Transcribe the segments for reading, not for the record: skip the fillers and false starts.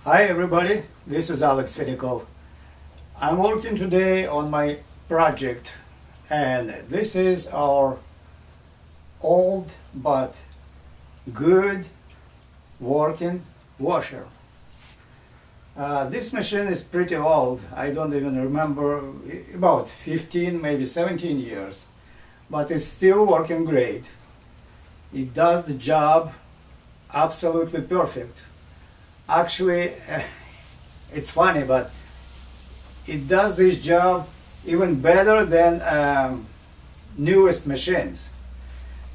Hi everybody, this is Alex Fedikov. I'm working today on my project, and this is our old but good working washer. This machine is pretty old. I don't even remember, about 15 maybe 17 years, but it's still working great. It does the job absolutely perfect. Actually, it's funny, but it does this job even better than newest machines,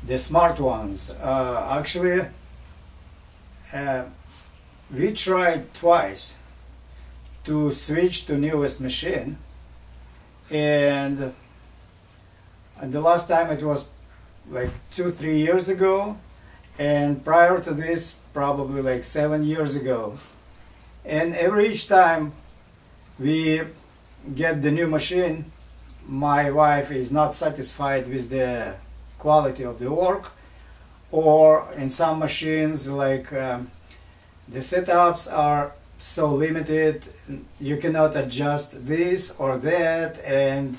the smart ones. Actually, we tried twice to switch to newest machine, and the last time it was like 2-3 years ago, and prior to this probably like 7 years ago. And each time we get the new machine, my wife is not satisfied with the quality of the work, or in some machines like the setups are so limited, you cannot adjust this or that, and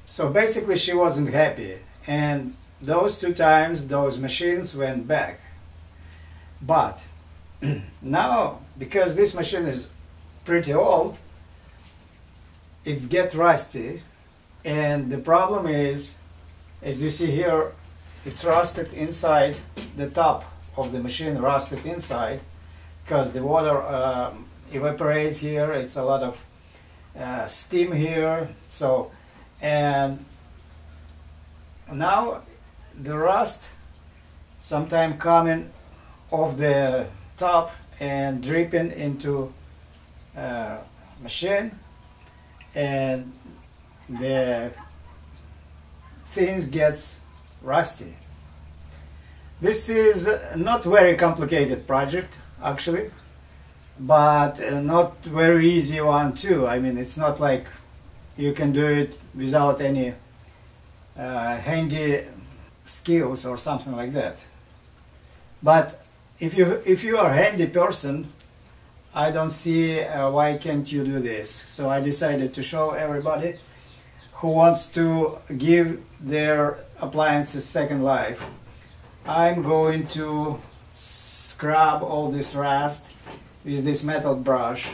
so basically she wasn't happy, and those 2 times those machines went back. But now, because this machine is pretty old, it's get rusty, and the problem is, as you see here, it's rusted inside. The top of the machine rusted inside because the water evaporates here. It's a lot of steam here, so, and now the rust sometimes coming off the top and dripping into machine, and the things gets rusty. This is not very complicated project actually, but not very easy one too. I mean, it's not like you can do it without any handy skills or something like that. But if you are a handy person, I don't see why can't you do this. So I decided to show everybody who wants to give their appliances second life. I'm going to scrub all this rust with this metal brush,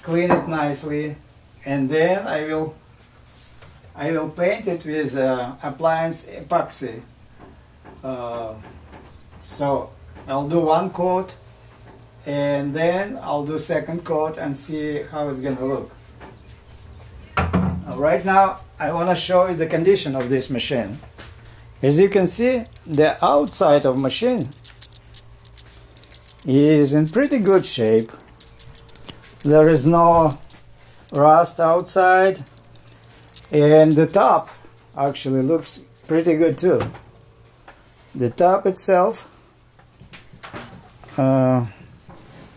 clean it nicely, and then I will paint it with appliance epoxy. So I'll do 1 coat, and then I'll do 2nd coat and see how it's gonna look. Right now I want to show you the condition of this machine. As you can see, the outside of machine is in pretty good shape. There is no rust outside, and the top actually looks pretty good too. The top itself,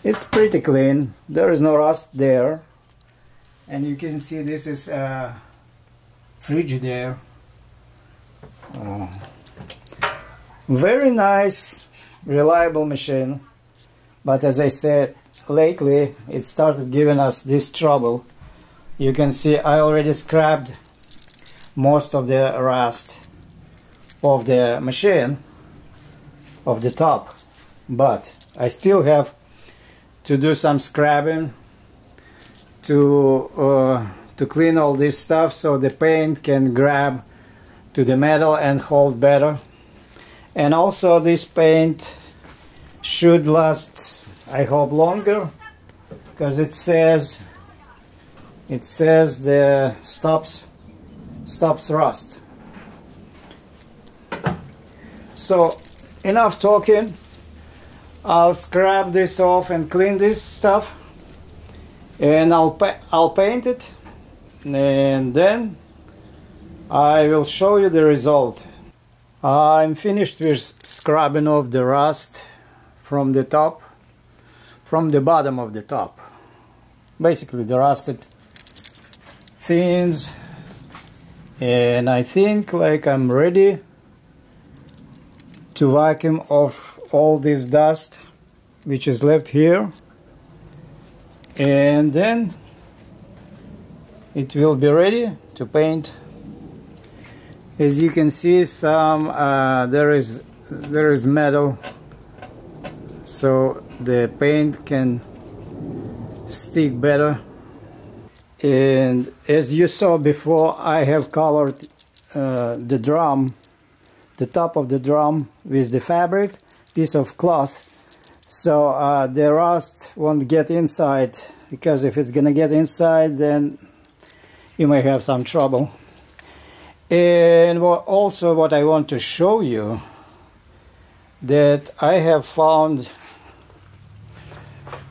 it's pretty clean. There is no rust there, and you can see this is Frigidaire. Very nice, reliable machine, but as I said, lately it started giving us this trouble. You can see I already scrubbed most of the rust of the machine, of the top, but I still have to do some scrubbing to clean all this stuff so the paint can grab to the metal and hold better. And also this paint should last, I hope, longer, because it says the stops rust. So enough talking. I'll scrub this off and clean this stuff, and I'll paint it, and then I will show you the result. I'm finished with scrubbing off the rust from the top, from the bottom of the top. Basically the rusted things, and I think like I'm ready to vacuum off all this dust which is left here. and then it will be ready to paint. As you can see, there is metal, so the paint can stick better. And as you saw before, I have covered the drum, the top of the drum, with the fabric piece of cloth, so the rust won't get inside, because if it's gonna get inside, then you may have some trouble. And also what I want to show you, that I have found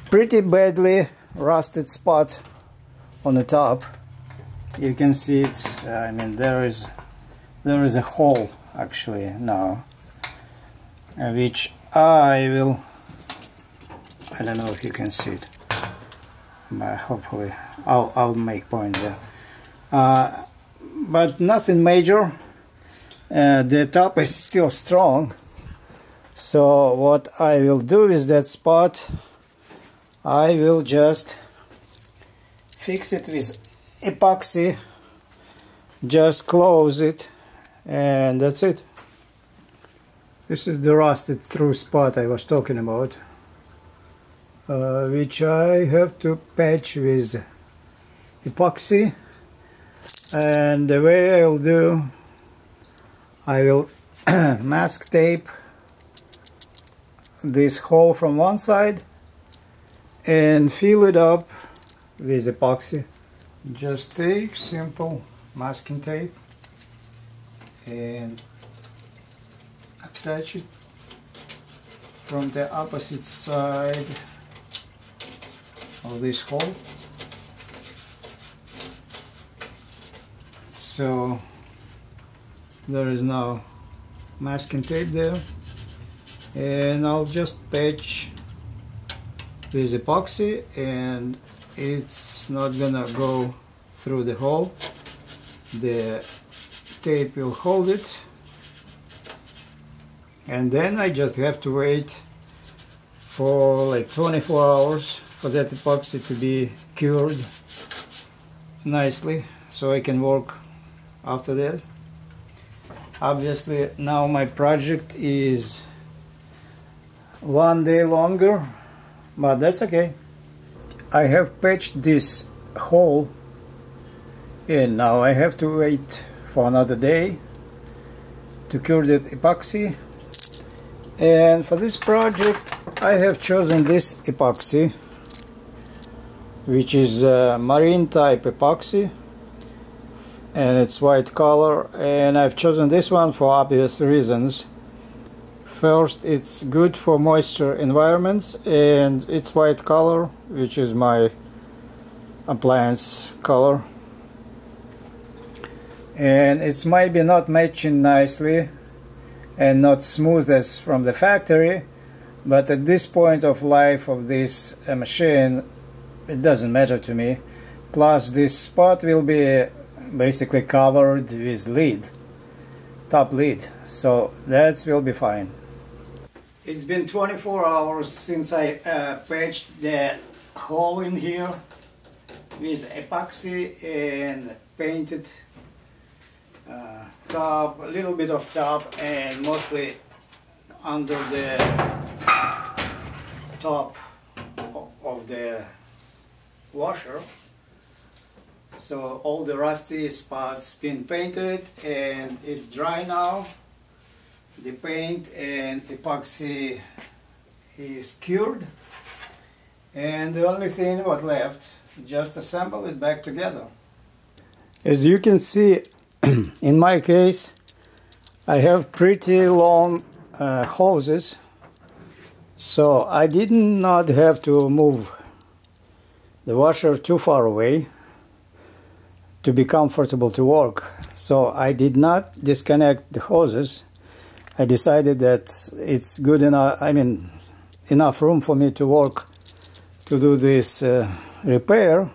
pretty badly rusted spot on the top. You can see it. I mean, there is a hole actually now, which I don't know if you can see it, but hopefully I'll make point there. But nothing major. The top is still strong. So what I will do is that spot, I will just fix it with epoxy, just close it, and that's it. This is the rusted through spot I was talking about, which I have to patch with epoxy. And the way I'll do, I will mask tape this hole from one side and fill it up with epoxy. Just take simple masking tape and attach it from the opposite side of this hole. So there is now masking tape there, and I'll just patch with epoxy, and it's not gonna go through the hole. The tape will hold it, and then I just have to wait for like 24 hours for that epoxy to be cured nicely, so I can work after that. Obviously now my project is one day longer, but that's okay. I have patched this hole, and now I have to wait for another day to cure that epoxy. And for this project I have chosen this epoxy, which is marine type epoxy, and it's white color, and I've chosen this one for obvious reasons. First, it's good for moisture environments, and it's white color, which is my appliance color, and it's maybe not matching nicely and not smooth as from the factory, but at this point of life of this machine, it doesn't matter to me. Plus this spot will be basically covered with lead, top lead, so that will be fine. It's been 24 hours since I patched the hole in here with epoxy and painted top, a little bit of top, and mostly under the top of the washer. So all the rusty spots been painted, and it's dry now. The paint and epoxy is cured, and the only thing what left, just assemble it back together. As you can see, in my case, I have pretty long hoses, so I did not have to move the washer too far away to be comfortable to work. So I did not disconnect the hoses. I decided that it's good enough, I mean, enough room for me to work, to do this repair.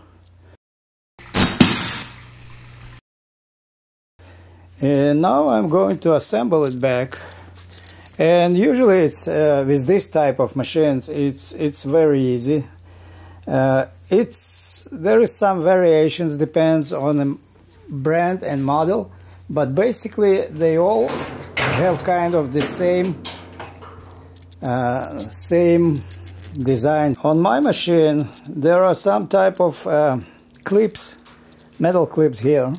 And now I'm going to assemble it back. And usually it's with this type of machines, it's very easy. there is some variations, depends on the brand and model, but basically they all have kind of the same design. On my machine there are some type of clips, metal clips here,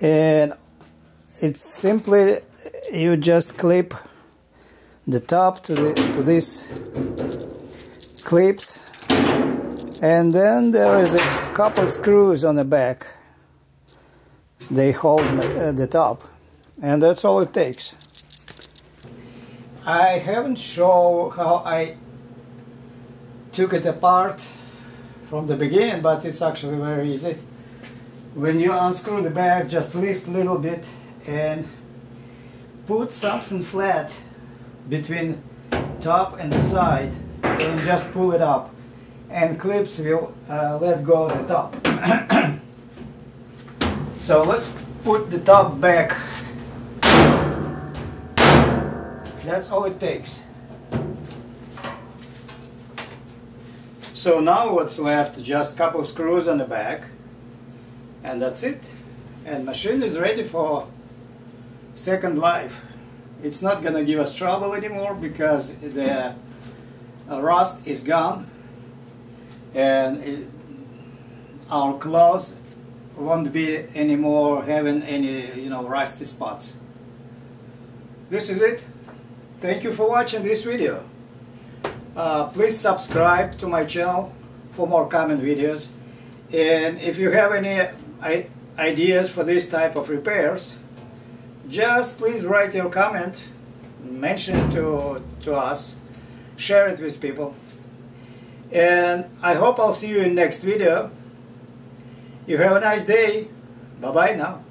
and it's simply you just clip the top to these clips, and then there is a couple screws on the back. They hold the top, and that's all it takes. I haven't shown how I took it apart from the beginning, but it's actually very easy. When you unscrew the back, just lift a little bit and put something flat between top and the side, and just pull it up, and clips will let go of the top. So let's put the top back. That's all it takes. So now what's left, just a couple of screws on the back, and that's it. And machine is ready for second life. It's not gonna give us trouble anymore because the rust is gone, and our clothes won't be anymore having any, rusty spots. This is it. Thank you for watching this video. Please subscribe to my channel for more common videos, and if you have any ideas for this type of repairs, just please write your comment, mention it to us, share it with people, and I hope I'll see you in next video. You have a nice day. Bye bye now.